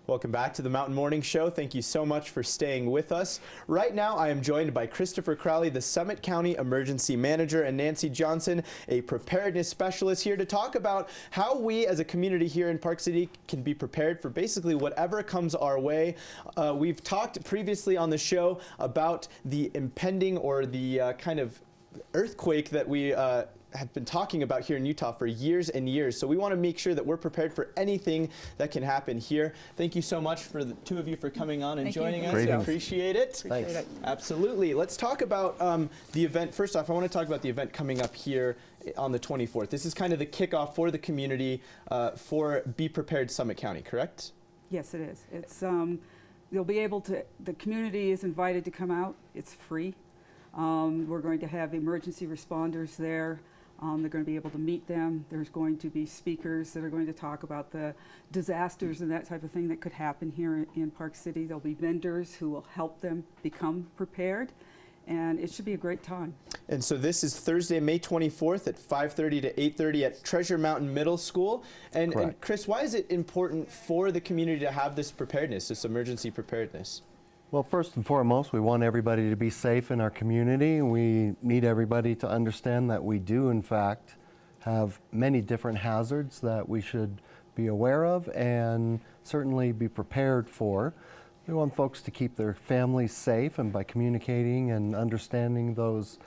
Welcome back to the Mountain Morning Show. Thank you so much for staying with us. Right now, I am joined by Christopher Crowley, the Summit County Emergency Manager, and Nancy Johnson, a preparedness specialist, here to talk about how we as a community here in Park City can be prepared for basically whatever comes our way. We've talked previously on the show about the impending or the kind of earthquake that we have been talking about here in Utah for years and years. So we want to make sure that we're prepared for anything that can happen here. Thank you so much for the two of you for coming on and joining us. Greetings. Appreciate it. Thanks. Absolutely. Let's talk about the event. First off, I want to talk about the event coming up here on the 24th. This is kind of the kickoff for the community for Be Prepared Summit County, correct? Yes, it is. It's you'll be able to, the community is invited to come out. It's free. We're going to have emergency responders there. They're going to be able to meet them. There's going to be speakers that are going to talk about the disasters and that type of thing that could happen here in Park City. There'll be vendors who will help them become prepared, and it should be a great time. And so this is Thursday, May 24th at 5:30 to 8:30 at Treasure Mountain Middle School. And Chris, why is it important for the community to have this preparedness, this emergency preparedness? Well, first and foremost, we want everybody to be safe in our community. We need everybody to understand that we do, in fact, have many different hazards that we should be aware of and certainly be prepared for. We want folks to keep their families safe, and by communicating and understanding those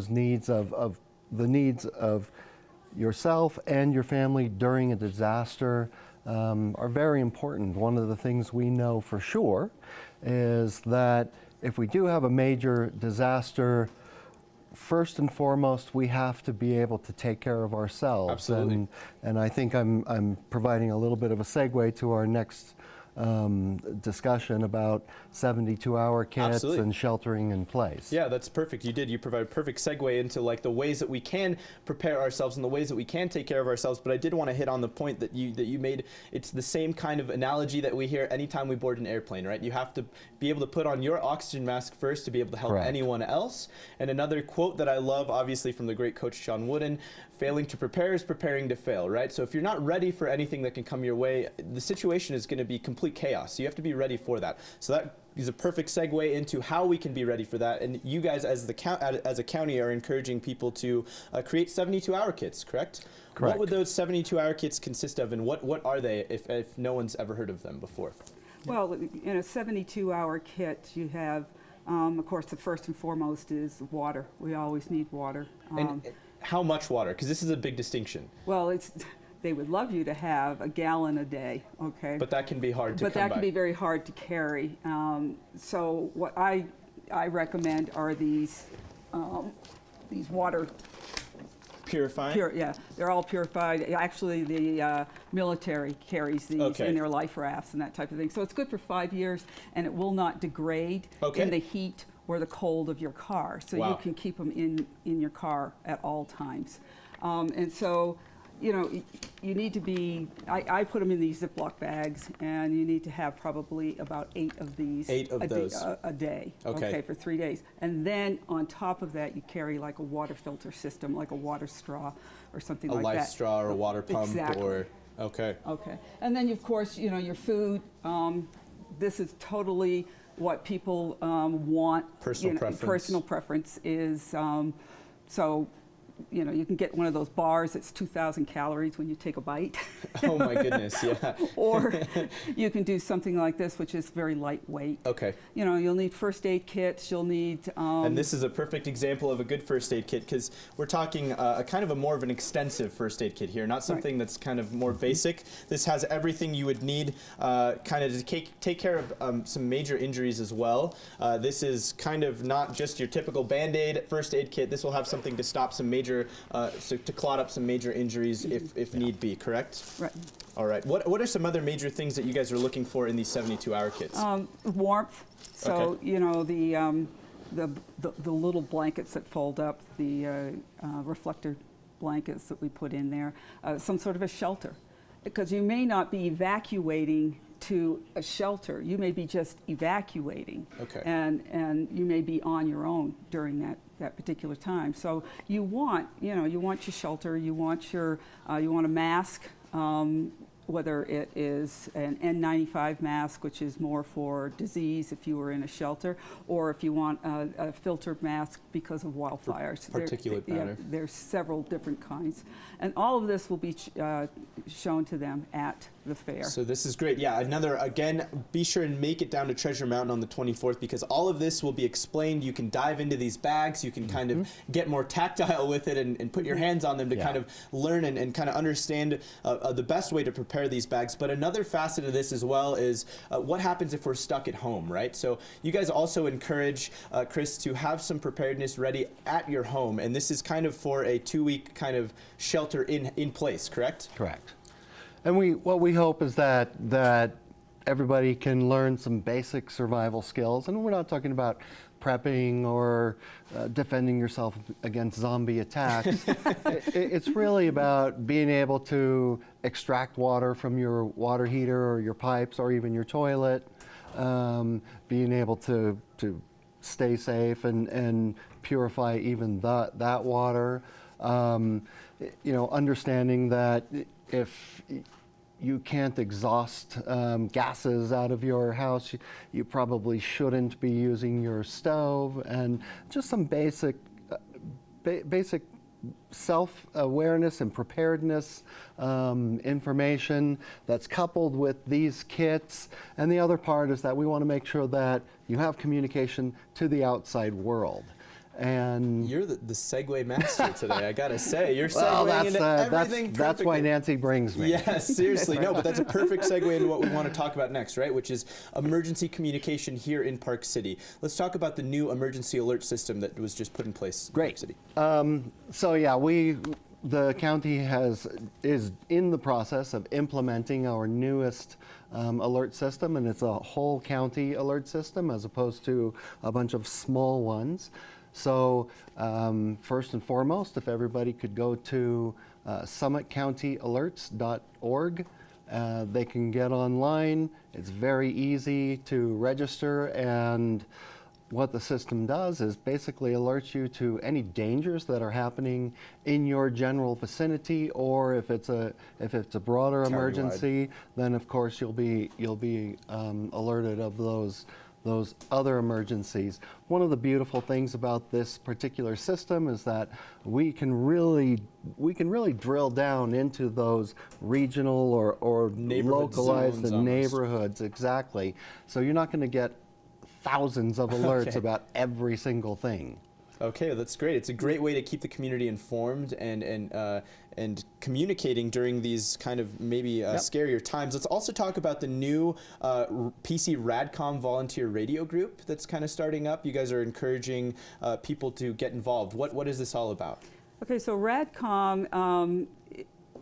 needs of the needs of yourself and your family during a disaster are very important. One of the things we know for sure is that if we do have a major disaster, first and foremost, we have to be able to take care of ourselves. Absolutely. And I think I'm providing a little bit of a segue to our next discussion about 72-hour kits Absolutely. and sheltering in place. Yeah, that's perfect. You provide a perfect segue into like the ways that we can prepare ourselves and the ways that we can take care of ourselves. But I did want to hit on the point that you made. It's the same kind of analogy that we hear anytime we board an airplane, right? You have to be able to put on your oxygen mask first to be able to help Correct. anyone else. And another quote that I love, obviously from the great coach John Wooden, failing to prepare is preparing to fail, right? So if you're not ready for anything that can come your way, the situation is going to be complete chaos. So you have to be ready for that. So that is a perfect segue into how we can be ready for that. And you guys, as a county, are encouraging people to create 72-hour kits, correct? Correct. What would those 72-hour kits consist of, and what are they if no one's ever heard of them before? Well, in a 72-hour kit, you have, of course, the first and foremost is water. We always need water. And how much water? Because this is a big distinction. Well, they would love you to have a gallon a day, okay? But that can be hard to come by. But that can be very hard to carry. So what I recommend are these water Purifying? yeah, they're all purified. Actually, the military carries these in their life rafts and that type of thing. So it's good for 5 years, and it will not degrade in the heat or the cold of your car. So you can keep them in your car at all times. And so, you know, you need to be, I put them in these Ziploc bags, and you need to have probably about 8 of these. 8 of those? A day, okay, for 3 days. And then on top of that, you carry like a water filter system, like a water straw or something like that. A life straw or a water pump? Exactly. Or, okay. Okay. And then, of course, you know, your food, this is totally what people want. Personal preference. Personal preference is, so, you know, you can get one of those bars that's 2,000 calories when you take a bite. Oh my goodness, yeah. Or you can do something like this, which is very lightweight. Okay. You know, you'll need first aid kits, you'll need... and this is a perfect example of a good first aid kit, because we're talking a kind of a more of an extensive first aid kit here, not something that's kind of more basic. This has everything you would need kind of to take care of some major injuries as well. This is kind of not just your typical Band-Aid first aid kit. This will have something to stop some major so to clot up some major injuries if need be, correct? Right. All right. What are some other major things that you guys are looking for in these 72-hour kits? Warmth. So, you know, the little blankets that fold up, the reflector blankets that we put in there, some sort of a shelter. Because you may not be evacuating to a shelter. You may be just evacuating. Okay. And you may be on your own during that particular time. So you want, you know, you want your shelter, you want a mask, whether it is an N95 mask, which is more for disease if you were in a shelter, or if you want a filtered mask because of wildfires. Particulate matter. Yeah, there's several different kinds. And all of this will be shown to them at the fair. So this is great. Yeah, again, be sure and make it down to Treasure Mountain on the 24th, because all of this will be explained. You can dive into these bags, you can kind of get more tactile with it and put your hands on them to kind of learn and kind of understand the best way to prepare these bags. But another facet of this as well is what happens if we're stuck at home, right? So you guys also encourage, Chris, to have some preparedness ready at your home, and this is kind of for a 2-week kind of shelter in place, correct? Correct. And what we hope is that everybody can learn some basic survival skills, and we're not talking about prepping or defending yourself against zombie attacks. It's really about being able to extract water from your water heater or your pipes or even your toilet, being able to stay safe and purify even that water. Understanding that if you can't exhaust gases out of your house, you probably shouldn't be using your stove, and just some basic self-awareness and preparedness information that's coupled with these kits. And the other part is that we want to make sure that you have communication to the outside world. And you're the segue master today, I gotta say. You're segueing into everything that's why Nancy brings me. Yes, seriously. No, but that's a perfect segue into what we want to talk about next, right? Which is emergency communication here in Park City. Let's talk about the new emergency alert system that was just put in place in Park City. So yeah, the county is in the process of implementing our newest alert system, and it's a whole county alert system as opposed to a bunch of small ones. So first and foremost, if everybody could go to summitcountyalerts.org, they can get online. It's very easy to register, and what the system does is basically alerts you to any dangers that are happening in your general vicinity, or if it's a broader emergency, then of course you'll be alerted of those other emergencies. One of the beautiful things about this particular system is that we can really drill down into those regional or localized neighborhoods. Exactly. So you're not going to get thousands of alerts about every single thing. Okay, that's great. It's a great way to keep the community informed and communicating during these kind of maybe scarier times. Let's also talk about the new PC Radcom volunteer radio group that's kind of starting up. You guys are encouraging people to get involved. What is this all about? Okay, so Radcom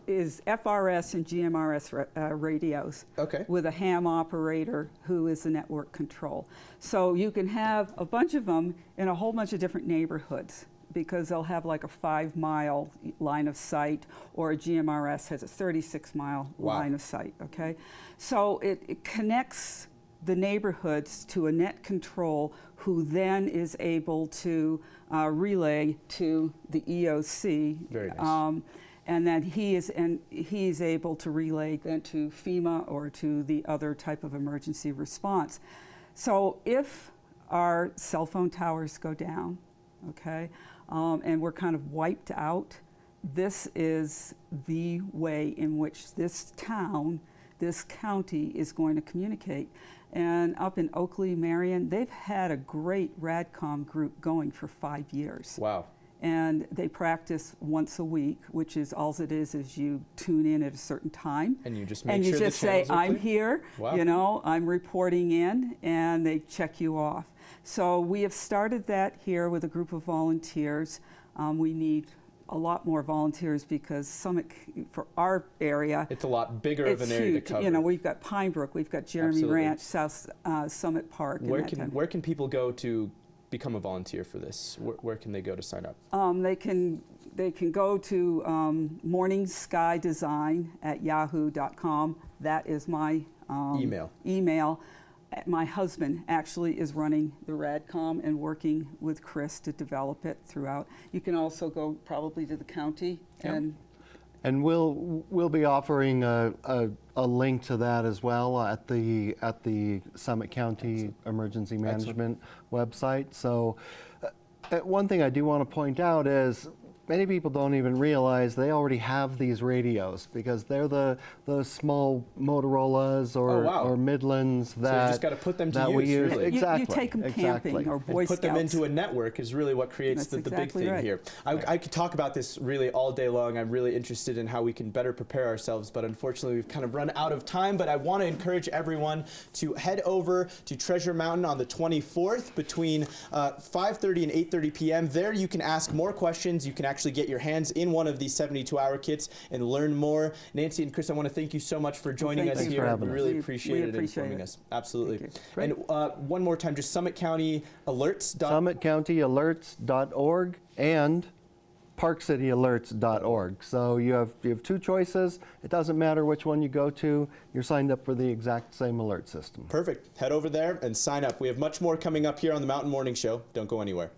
is FRS and GMRS radios with a ham operator who is the network control. So you can have a bunch of them in a whole bunch of different neighborhoods, because they'll have like a 5-mile line of sight, or a GMRS has a 36-mile line of sight, okay? So it connects the neighborhoods to a net control, who then is able to relay to the EOC. Very nice. And then he is able to relay then to FEMA or to the other type of emergency response. So if our cell phone towers go down, and we're kind of wiped out, this is the way in which this town, this county is going to communicate. And up in Oakley, Marion, they've had a great Radcom group going for 5 years. Wow. And they practice once a week, which is all it is you tune in at a certain time. And you just make and sure you just say, I'm here, wow. I'm reporting in, and they check you off. So we have started that here with a group of volunteers. We need a lot more volunteers, because Summit, for our area, it's a lot bigger of an area to cover. We've got Pine Brook, we've got Jeremy Ranch, South Summit Park. Where can people go to become a volunteer for this? Where can they go to sign up? They can go to morningskydesign@yahoo.com. That is my email. My husband actually is running the Radcom and working with Chris to develop it throughout. You can also go probably to the county and And we'll be offering a link to that as well at the Summit County Emergency Management website. So one thing I do want to point out is many people don't even realize they already have these radios, because they're the small Motorola's or Midlands that, so you just got to put them to we use. really. Exactly. You take them camping or Boy and put Scouts. them into a network is really what creates the big thing right. here. I could talk about this really all day long. I'm really interested in how we can better prepare ourselves, but unfortunately we've kind of run out of time. But I want to encourage everyone to head over to Treasure Mountain on the 24th between 5:30 and 8:30 p.m. There you can ask more questions. You can actually get your hands in one of these 72-hour kits and learn more. Nancy and Chris, I want to thank you so much for joining us Thanks here. for having We really us. appreciate it and informing us. Absolutely. And one more time, just Summit County Alerts. SummitCountyAlerts.org and ParkCityAlerts.org. So you have two choices. It doesn't matter which one you go to. You're signed up for the exact same alert system. Perfect. Head over there and sign up. We have much more coming up here on the Mountain Morning Show. Don't go anywhere.